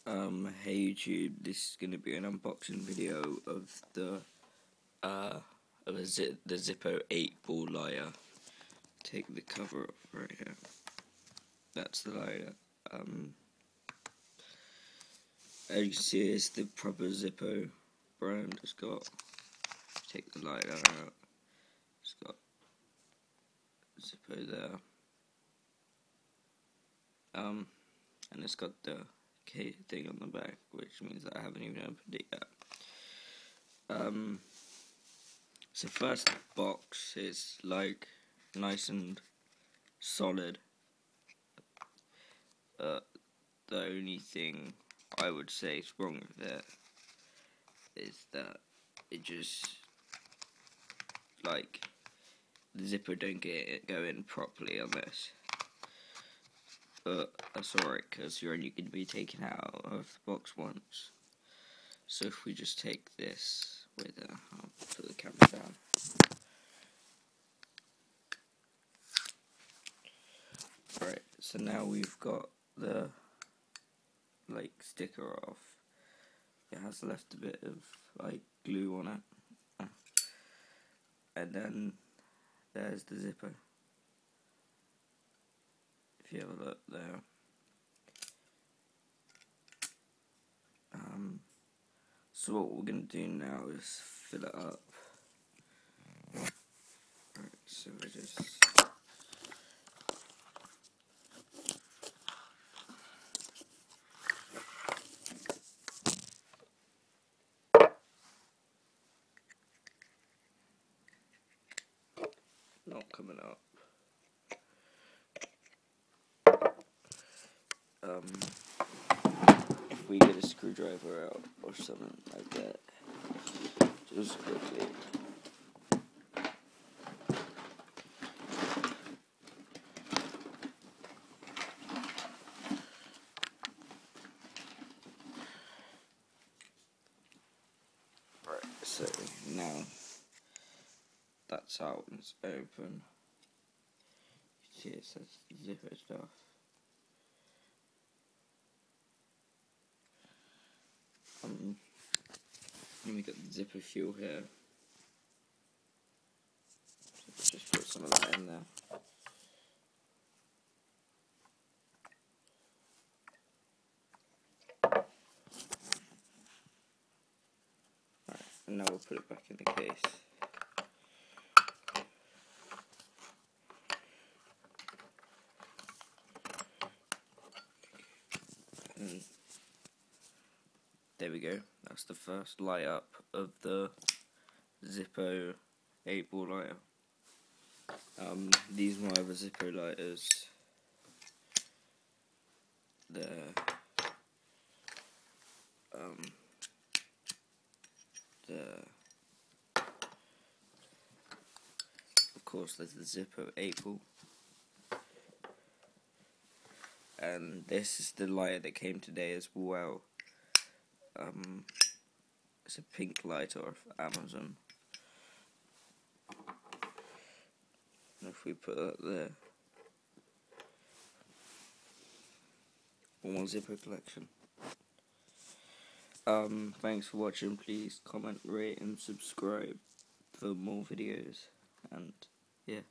Hey YouTube, this is going to be an unboxing video of the Zippo 8-ball lighter. Take the cover off right here. That's the lighter. As you can see, it's the proper Zippo brand. It's got, take the lighter out, it's got Zippo there. And it's got the K thing on the back, which means that I haven't even opened it yet. So first box is like nice and solid. The only thing I would say is wrong with it is that it just, like, the zipper don't go in properly on this. But that's alright, because you're only going to be taken out of the box once. So if we just take this with I'll put the camera down. Right, so now we've got the sticker off. It has left a bit of glue on it. And then there's the zipper. If you have a look there. So what we're going to do now is fill it up. Right, so we just... Not coming up. If we get a screwdriver out or something like that, just quickly. Right, so now that's out and it's open. You see it says Zippo stuff. And we got the Zippo fuel here. So let's just put some of that in there. Right, and now we'll put it back in the case. And there we go. That's the first light up of the Zippo 8-ball lighter. These are my other Zippo lighters. Of course, there's the Zippo 8-ball. And this is the lighter that came today as well. It's a pink lighter off Amazon. And if we put that there, one Zippo collection. Thanks for watching. Please comment, rate, and subscribe for more videos. And yeah.